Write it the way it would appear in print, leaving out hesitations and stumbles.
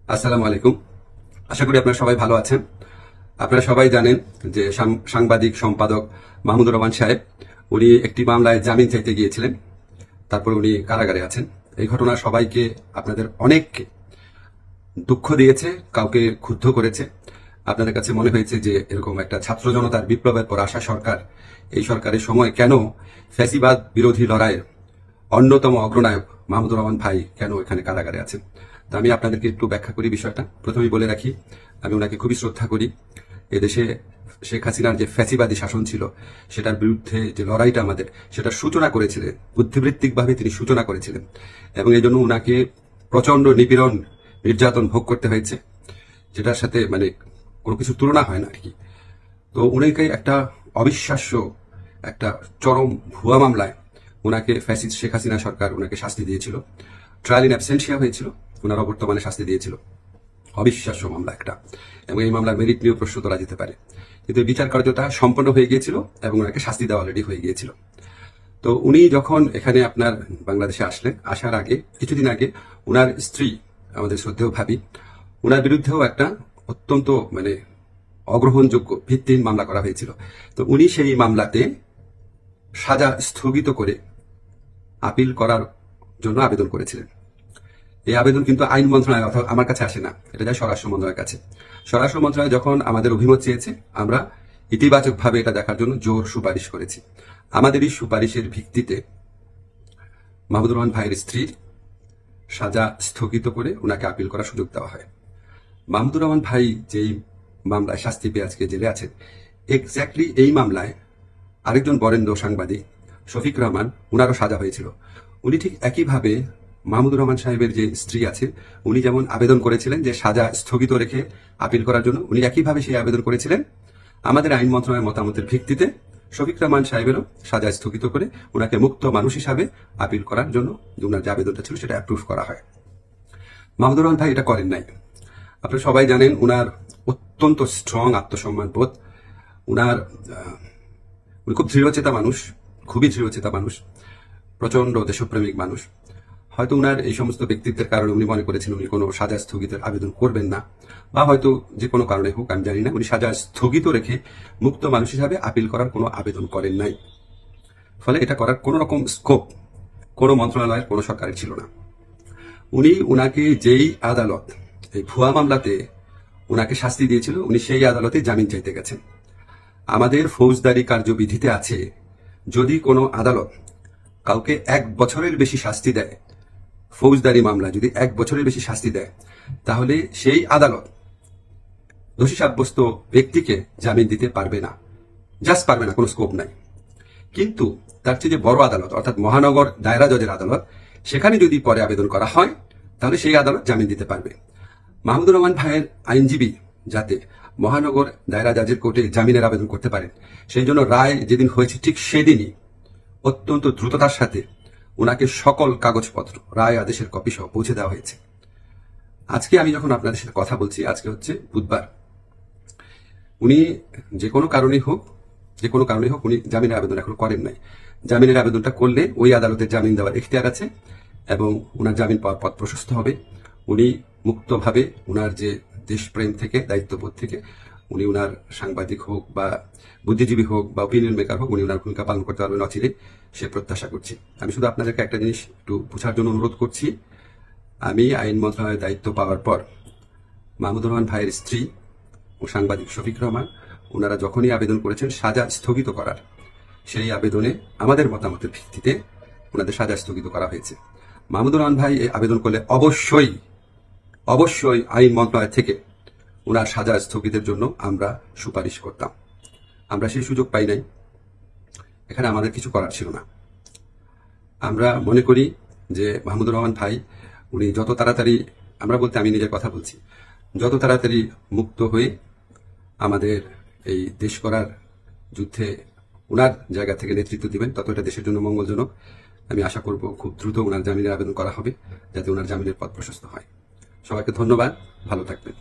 আসসালামু আলাইকুম। আশা করি আপনারা সবাই ভালো আছেন। আপনারা সবাই জানেন যে সাংবাদিক সম্পাদক মাহমুদুর রহমান সাহেব উনি একটি মামলায় জামিন চাইতে গিয়েছিলেন, তারপর উনি কারাগারে আছেন। এই ঘটনা সবাইকে, আপনাদের অনেককে দুঃখ দিয়েছে, কাউকে ক্ষুব্ধ করেছে। আপনাদের কাছে মনে হয়েছে যে এরকম একটা ছাত্র জনতার বিপ্লবের পর আসা সরকার, এই সরকারের সময় কেন ফ্যাসিবাদ বিরোধী লড়াইয়ের অন্যতম অগ্রনায়ক মাহমুদুর রহমান ভাই কেন এখানে কারাগারে আছেন। তো আমি আপনাদেরকে একটু ব্যাখ্যা করি বিষয়টা। প্রথমেই বলে রাখি, আমি ওনাকে খুবই শ্রদ্ধা করি। এদেশে শেখ হাসিনার যে ফ্যাসিবাদী শাসন ছিল সেটার বিরুদ্ধে যে লড়াইটা আমাদের, সেটা সূচনা করেছিলেন, বুদ্ধিবৃত্তিকভাবে তিনি সূচনা করেছিলেন, এবং এই জন্য ওনাকে প্রচন্ড নিপীড়ন, নির্যাতন ভোগ করতে হয়েছে, যেটার সাথে মানে কোনো কিছু তুলনা হয় না আর কি। তো উনাকে একটা অবিশ্বাস্য, একটা চরম ভুয়া মামলায় ওনাকে ফ্যাসিস্ট শেখ হাসিনা সরকার ওনাকে শাস্তি দিয়েছিল। ট্রায়াল ইন অ্যাবসেন্সিয়া হয়েছিল, ওনার অবর্তমানে শাস্তি দিয়েছিল। অবিশ্বাস্য মামলা একটা, এবং এই মামলার মেরিট নিয়েও প্রশ্ন তোলা যেতে পারে, কিন্তু বিচার কার্যটা সম্পন্ন হয়ে গিয়েছিল এবং ওনাকে শাস্তি দেওয়া অলরেডি হয়ে গিয়েছিল। তো উনি যখন এখানে আপনার বাংলাদেশে আসলেন, আসার আগে কিছুদিন আগে ওনার স্ত্রী, আমাদের শ্রদ্ধেয় ভাবি, ওনার বিরুদ্ধেও একটা অত্যন্ত মানে অগ্রহণযোগ্য ভিত্তিহীন মামলা করা হয়েছিল। তো উনি সেই মামলাতে সাজা স্থগিত করে আপিল করার জন্য আবেদন করেছিলেন। এই আবেদন কিন্তু আইন মন্ত্রণালয় অথবা আমার কাছে আসে না, এটা যায় স্বরাষ্ট্র মন্ত্রণালয়ের কাছে। স্বরাষ্ট্র মন্ত্রণালয় যখন আমাদের অভিমত চেয়েছে, আমরা ইতিবাচকভাবে এটা দেখার জন্য জোর সুপারিশ করেছি। আমাদের এই সুপারিশের ভিত্তিতে মাহমুদুর রহমান ভাইয়ের স্ত্রীর সাজা স্থগিত করে ওনাকে আপিল করার সুযোগ দেওয়া হয়। মাহমুদুর রহমান ভাই যেই মামলায় শাস্তি পেয়ে আজকে জেলে আছেন, এক্স্যাক্টলি এই মামলায় আরেকজন বরেণ্য সাংবাদিক শফিক রহমান, ওনারও সাজা হয়েছিল। উনি ঠিক একইভাবে মাহমুদুর রহমান সাহেবের যে স্ত্রী আছে, উনি যেমন আবেদন করেছিলেন যে সাজা স্থগিত রেখে আপিল করার জন্য, উনি একইভাবে সেই আবেদন করেছিলেন। আমাদের আইন মন্ত্রণালয়ের মতামতের ভিত্তিতে শফিক রহমান সাহেবেরও সাজা স্থগিত করে ওনাকে মুক্ত মানুষ হিসাবে আপিল করার জন্য ওনার যে আবেদনটা ছিল সেটা অ্যাপ্রুভ করা হয়। মাহমুদুর রহমান ভাই এটা করেন নাই। আপনারা সবাই জানেন উনার অত্যন্ত স্ট্রং আত্মসম্মান বোধ, উনার উনি খুব দৃঢ়চেতা মানুষ, খুবই দৃঢ়চেতা মানুষ, প্রচন্ড দেশপ্রেমিক মানুষ। হয়তো উনার এই সমস্ত ব্যক্তিত্বের কারণে উনি মনে করেছেন উনি কোনো সাজা স্থগিতের আবেদন করবেন না, বা হয়তো যে কোনো কারণে হোক, আমি জানি না, উনি সাজা স্থগিত রেখে মুক্ত মানুষ হিসাবে আপিল করার কোনো আবেদন করেন নাই। ফলে এটা করার কোনো রকম স্কোপ কোনো মন্ত্রণালয়ের, কোনো সরকারের ছিল না। উনি উনাকে যেই আদালত এই ভুয়া মামলাতে উনাকে শাস্তি দিয়েছিল, উনি সেই আদালতে জামিন চাইতে গেছেন। আমাদের ফৌজদারি কার্যবিধিতে আছে, যদি কোনো আদালত কাউকে 1 বছরের বেশি শাস্তি দেয়, ফৌজদারি মামলা যদি 1 বছরের বেশি শাস্তি দেয়, তাহলে সেই আদালত দোষী সাব্যস্ত ব্যক্তিকে জামিন দিতে পারবে না, জাস্ট পারবে না, কোনো স্কোপ নাই। কিন্তু তার চেয়ে যে বড় আদালত, অর্থাৎ মহানগর দায়রা জজের আদালত, সেখানে যদি পরে আবেদন করা হয়, তাহলে সেই আদালত জামিন দিতে পারবে। মাহমুদুর রহমান ভাইয়ের আইনজীবী যাতে মহানগর দায়রা জজের কোর্টে জামিনের আবেদন করতে পারেন, সেই জন্য রায় যেদিন হয়েছে ঠিক সেদিনই অত্যন্ত দ্রুততার সাথে ওনাকে সকল কাগজপত্র, রায় আদেশের কপি সহ পৌঁছে দেওয়া হয়েছে। আজকে আমি যখন আপনাদের সাথে কথা বলছি, আজকে হচ্ছে বুধবার, উনি যে কোনো কারণে হোক উনি জামিনের আবেদন এখনো করেন নাই। জামিনের আবেদনটা করলে ওই আদালতের জামিন দেওয়ার এখতিয়ার আছে এবং ওনার জামিন পাওয়ার পথ প্রশস্ত হবে। উনি মুক্তভাবে ওনার যে দেশপ্রেম থেকে, দায়িত্ববোধ থেকে, উনি ওনার সাংবাদিক হোক বা বুদ্ধিজীবী হোক বা ওপিনিয়ন মেকার হোক, উনি ওনার ভূমিকা পালন করতে পারবেন অচিরে, সে প্রত্যাশা করছি। আমি শুধু আপনাদেরকে একটা জিনিস একটু বোঝার জন্য অনুরোধ করছি। আমি আইন মন্ত্রণালয়ের দায়িত্ব পাওয়ার পর মাহমুদুর রহমান ভাইয়ের স্ত্রী ও সাংবাদিক শফিক রহমান, ওনারা যখনই আবেদন করেছেন সাজা স্থগিত করার, সেই আবেদনে আমাদের মতামতের ভিত্তিতে ওনাদের সাজা স্থগিত করা হয়েছে। মাহমুদুর রহমান ভাই এই আবেদন করলে অবশ্যই অবশ্যই আইন মন্ত্রণালয় থেকে ওনার সাজা স্থগিতের জন্য আমরা সুপারিশ করতাম। আমরা সেই সুযোগ পাই নাই, এখানে আমাদের কিছু করার ছিল না। আমরা মনে করি যে মাহমুদুর রহমান ভাই উনি যত তাড়াতাড়ি, আমরা বলতে আমি নিজের কথা বলছি, যত তাড়াতাড়ি মুক্ত হয়ে আমাদের এই দেশ করার যুদ্ধে ওনার জায়গা থেকে নেতৃত্ব দিবেন, তত এটা দেশের জন্য মঙ্গলজনক। আমি আশা করব খুব দ্রুত ওনার জামিনের আবেদন করা হবে, যাতে ওনার জামিনের পথ প্রশস্ত হয়। সবাইকে ধন্যবাদ, ভালো থাকবেন।